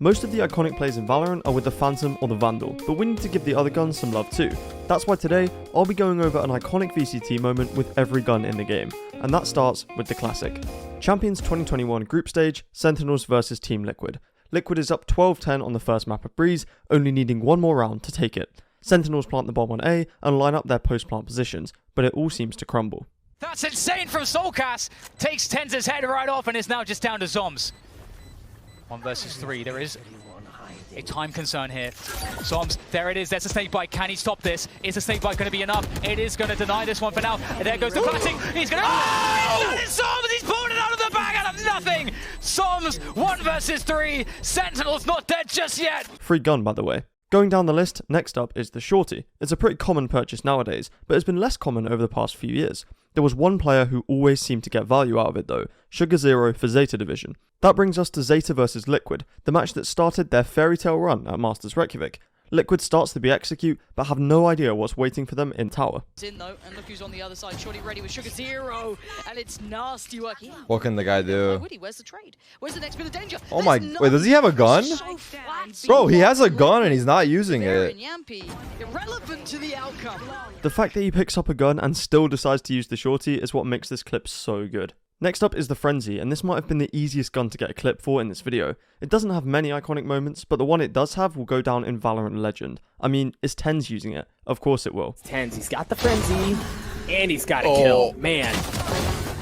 Most of the iconic plays in Valorant are with the Phantom or the Vandal, but we need to give the other guns some love too. That's why today, I'll be going over an iconic VCT moment with every gun in the game, and that starts with the classic. Champions 2021 group stage, Sentinels vs Team Liquid. Liquid is up 12-10 on the first map of Breeze, only needing one more round to take it. Sentinels plant the bomb on A and line up their post-plant positions, but it all seems to crumble. That's insane from Soulcast! Takes TenZ's head right off and is now just down to Zombs. 1 versus 3, there is a time concern here. Zombs, there it is, there's a snake bite. Can he stop this? Is the snake bite going to be enough? It is going to deny this one for now. And there goes the planting. He's going to... Oh! That is Zombs! He's pulling it out of the bag out of nothing! Zombs, 1 versus 3. Sentinel's not dead just yet! Free gun, by the way. Going down the list, next up is the Shorty. It's a pretty common purchase nowadays, but it's been less common over the past few years. There was one player who always seemed to get value out of it though, Sugar Zero for ZETA division. That brings us to ZETA vs Liquid, the match that started their fairy tale run at Masters Reykjavik. Liquid starts to be execute, but have no idea what's waiting for them in tower. It's in though, and look who's on the other side. Shorty ready with Sugar Zero, and it's nasty work. Yeah. What can the guy do? Where's the trade? Where's the next bit of danger? Oh my, wait, does he have a gun? Bro, he has a gun and he's not using it. Irrelevant to the outcome. The fact that he picks up a gun and still decides to use the Shorty is what makes this clip so good. Next up is the Frenzy, and this might have been the easiest gun to get a clip for in this video. It doesn't have many iconic moments, but the one it does have will go down in Valorant legend. I mean, is TenZ using it? Of course it will. TenZ, he's got the Frenzy, and he's got a kill. Man,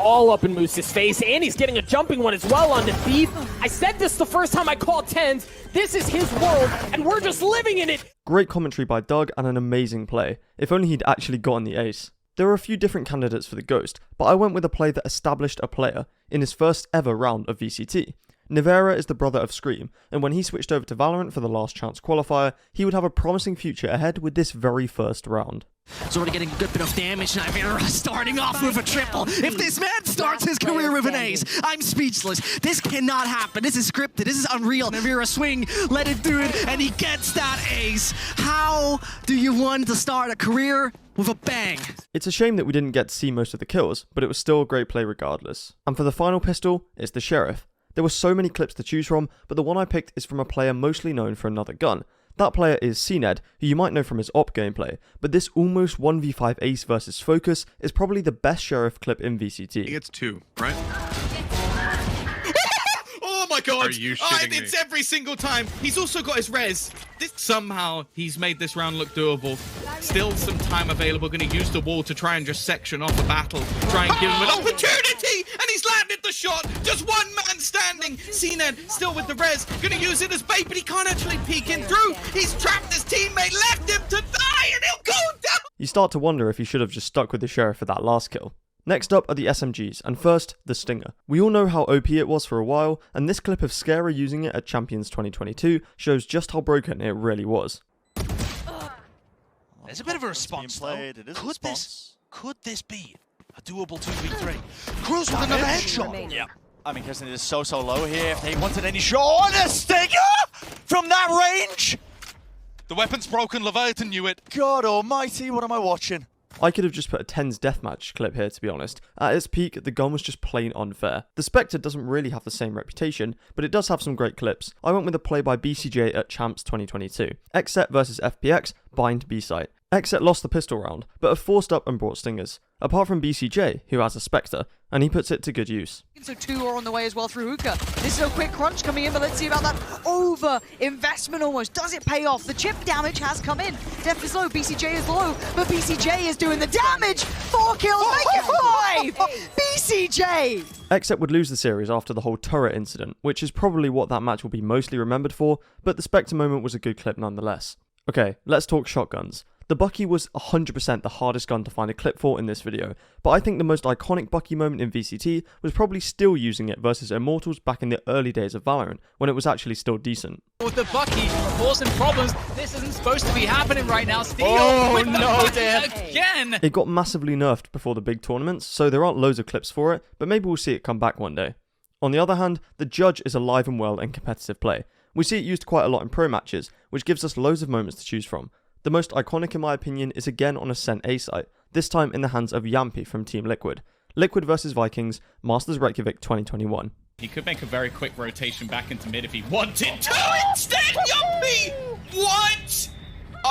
all up in Moose's face, and he's getting a jumping one as well on the beef. I said this the first time I called TenZ. This is his world, and we're just living in it. Great commentary by Doug and an amazing play. If only he'd actually gotten the ace. There are a few different candidates for the Ghost, but I went with a play that established a player in his first ever round of VCT. Nivera is the brother of Scream, and when he switched over to Valorant for the last chance qualifier, he would have a promising future ahead with this very first round. He's already getting a good bit of damage. Nivera starting off with a triple. If this man starts his career with an ace, I'm speechless. This cannot happen. This is scripted. This is unreal. Nivera swing, let it do it, and he gets that ace. How do you want to start a career with a bang? It's a shame that we didn't get to see most of the kills, but it was still a great play regardless. And for the final pistol, it's the Sheriff. There were so many clips to choose from, but the one I picked is from a player mostly known for another gun. That player is Acend, who you might know from his OP gameplay, but this almost 1v5 ace versus focus is probably the best Sheriff clip in VCT. He gets 2, right? Oh my god! Are you shitting me? It's every single time. He's also got his res. Somehow he's made this round look doable. Still some time available. Going to use the wall to try and just section off the battle. Try and give him an opportunity, and he's landed the shot. Just one man standing. Acend still with the res. Going to use it as bait, but he can't actually peek in through. He's trapped his teammate, left him to die, and he'll go down. You start to wonder if he should have just stuck with the Sheriff for that last kill. Next up are the SMGs, and first, the Stinger. We all know how OP it was for a while, and this clip of Scara using it at Champions 2022 shows just how broken it really was. There's a bit of a response though. Could this be a doable 2v3? Cruz with another headshot. Yeah. I mean, Kirsten is so low here. If they wanted any shot, a Stinger from that range. The weapon's broken. Leviathan knew it. God almighty, what am I watching? I could have just put a TenZ deathmatch clip here, to be honest. At its peak, the gun was just plain unfair. The Spectre doesn't really have the same reputation, but it does have some great clips. I went with a play by BCJ at Champs 2022. Xset vs FPX, bind B-site. Xset lost the pistol round, but have forced up and brought Stingers. Apart from BCJ, who has a Spectre, and he puts it to good use. So 2 are on the way as well through Hookah. This is a quick crunch coming in, but let's see about that over-investment almost. Does it pay off? The chip damage has come in. Def is low, BCJ is low, but BCJ is doing the damage! 4 kills, make it 5! BCJ! Xset would lose the series after the whole turret incident, which is probably what that match will be mostly remembered for, but the Spectre moment was a good clip nonetheless. Okay, let's talk shotguns. The Bucky was 100% the hardest gun to find a clip for in this video, but I think the most iconic Bucky moment in VCT was probably still using it versus Immortals back in the early days of Valorant, when it was actually still decent. With the Bucky causing problems, this isn't supposed to be happening right now. Steel with the Bucky again! It got massively nerfed before the big tournaments, so there aren't loads of clips for it, but maybe we'll see it come back one day. On the other hand, the Judge is alive and well in competitive play. We see it used quite a lot in pro matches, which gives us loads of moments to choose from. The most iconic in my opinion is again on a Ascent A site, this time in the hands of Yampy from Team Liquid. Liquid vs Vikings, Masters Reykjavik 2021. He could make a very quick rotation back into mid if he wanted to. Instead, Yuppie! What?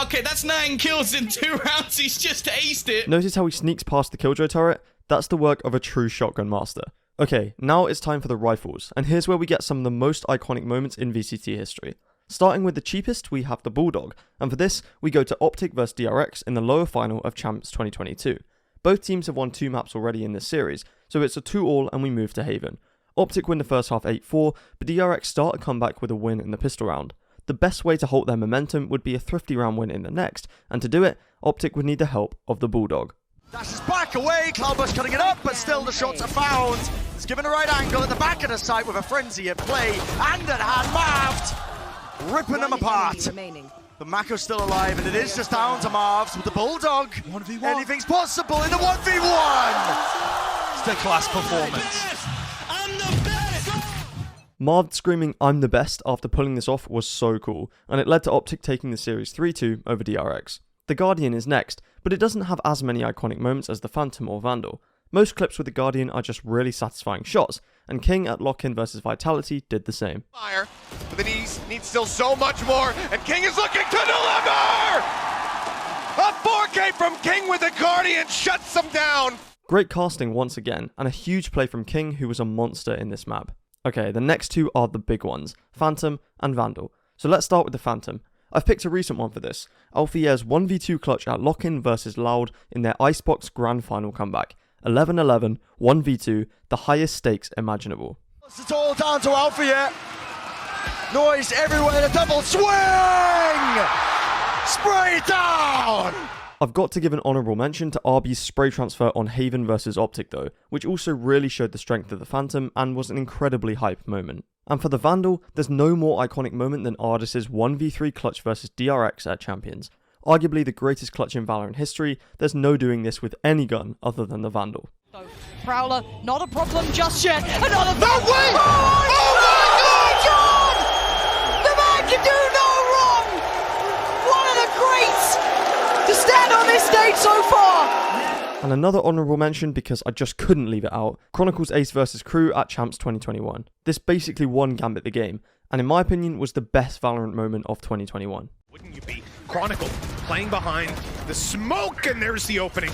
Okay, that's 9 kills in 2 rounds. He's just aced it. Notice how he sneaks past the Killjoy turret? That's the work of a true shotgun master. Okay, now it's time for the rifles, and here's where we get some of the most iconic moments in VCT history. Starting with the cheapest, we have the Bulldog, and for this, we go to OpTic vs DRX in the lower final of Champs 2022. Both teams have won 2 maps already in this series, so it's a 2-all and we move to Haven. OpTic win the first half 8-4, but DRX start a comeback with a win in the pistol round. The best way to halt their momentum would be a thrifty round win in the next, and to do it, OpTic would need the help of the Bulldog. Dashes back away, Cloudburst cutting it up, but still the shots are found. It's given a right angle at the back of the site with a frenzy at play, and at hand Marved, ripping them apart. But Mako's still alive, and it is just down to Marved with the Bulldog. 1v1. Anything's possible in the 1v1. It's the class performance. Marved screaming "I'm the best" after pulling this off was so cool, and it led to OpTic taking the series 3-2 over DRX. The Guardian is next, but it doesn't have as many iconic moments as the Phantom or Vandal. Most clips with the Guardian are just really satisfying shots, and King at Lock-In vs Vitality did the same. Fire, but then he needs still so much more, and King is looking to deliver! A 4K from King with the Guardian shuts him down! Great casting once again, and a huge play from King, who was a monster in this map. Okay, the next 2 are the big ones, Phantom and Vandal. So let's start with the Phantom. I've picked a recent one for this, Alfier's 1v2 clutch at Lock-In vs Loud in their Icebox Grand Final comeback. 11-11, 1v2, the highest stakes imaginable. It's all down to Alfier. Noise everywhere, the double swing! Spray down! I've got to give an honourable mention to RB's spray transfer on Haven vs OpTic though, which also really showed the strength of the Phantom and was an incredibly hype moment. And for the Vandal, there's no more iconic moment than Ardis's 1v3 clutch versus DRX at Champions. Arguably the greatest clutch in Valorant history, there's no doing this with any gun other than the Vandal. Prowler, not a problem just yet. Another No way! Oh my God! The man can do no wrong! One of the greats to stand on this stage so far! And another honourable mention because I just couldn't leave it out, Chronicles Ace vs Crew at Champs 2021. This basically won Gambit the game, and in my opinion was the best Valorant moment of 2021. Wouldn't you be? Chronicle playing behind the smoke, and there's the opening.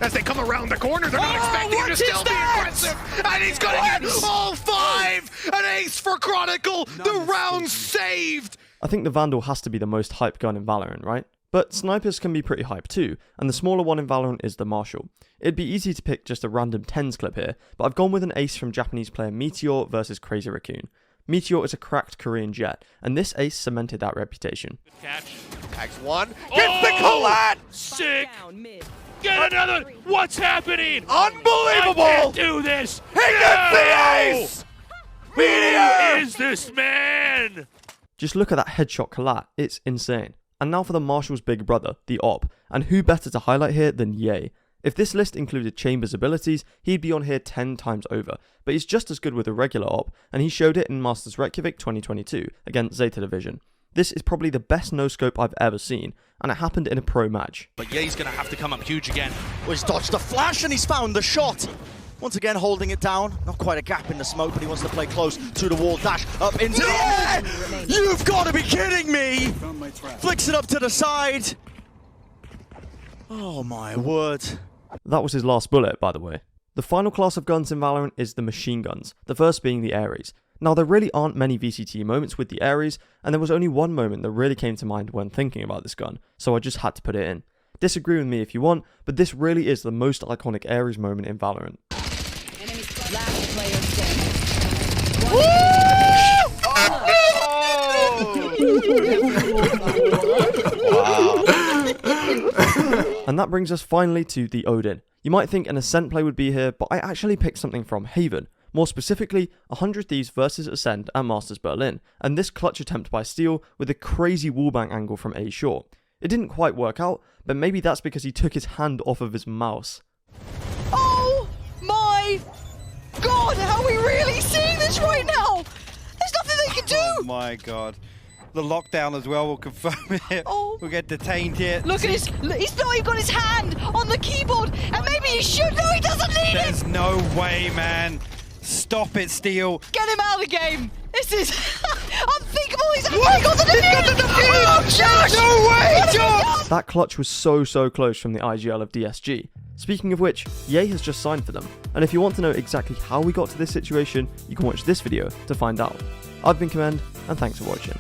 As they come around the corner, they're not expecting him to still be aggressive. And he's gonna get all 5! An ace for Chronicle! The round saved! I think the Vandal has to be the most hype gun in Valorant, right? But snipers can be pretty hype too, and the smaller one in Valorant is the Marshall. It'd be easy to pick just a random TenZ clip here, but I've gone with an ace from Japanese player Meteor versus Crazy Raccoon. Meteor is a cracked Korean jet, and this ace cemented that reputation. Catch. Tags one. Gets the collat! Sick! Get another! What's happening? Unbelievable! I can't do this! He gets the ace! Meteor! Who is this man? Just look at that headshot collat, it's insane. And now for the Marshall's big brother, the Op, and who better to highlight here than Ye? If this list included Chambers' abilities, he'd be on here 10 times over, but he's just as good with a regular Op, and he showed it in Masters Reykjavik 2022 against ZETA Division. This is probably the best no-scope I've ever seen, and it happened in a pro match. But Ye's going to have to come up huge again. Well, he's dodged the flash and he's found the shot. Once again, holding it down. Not quite a gap in the smoke, but he wants to play close to the wall. Dash up into the air! You've got to be kidding me! Flicks it up to the side. Oh my word. That was his last bullet, by the way. The final class of guns in Valorant is the machine guns, the first being the Ares. Now, there really aren't many VCT moments with the Ares, and there was only one moment that really came to mind when thinking about this gun, so I just had to put it in. Disagree with me if you want, but this really is the most iconic Ares moment in Valorant. And that brings us finally to the Odin. You might think an Acend play would be here, but I actually picked something from Haven. More specifically, 100 Thieves versus Acend at Masters Berlin, and this clutch attempt by Steel with a crazy wallbang angle from A short. It didn't quite work out, but maybe that's because he took his hand off of his mouse. Oh my God, are we really seeing this right now? There's nothing they can do! Oh my God. The lockdown as well will confirm it. Oh. We'll get detained here. Look at his, he's not even got his hand on the keyboard, and maybe he should. No, he doesn't need it! There's no way, man. Stop it, Steel. Get him out of the game. This is unthinkable. He's actually got the defuse. Oh, Josh! No way, Josh! That clutch was so close from the IGL of DSG. Speaking of which, EA has just signed for them, and if you want to know exactly how we got to this situation, you can watch this video to find out. I've been Command, and thanks for watching.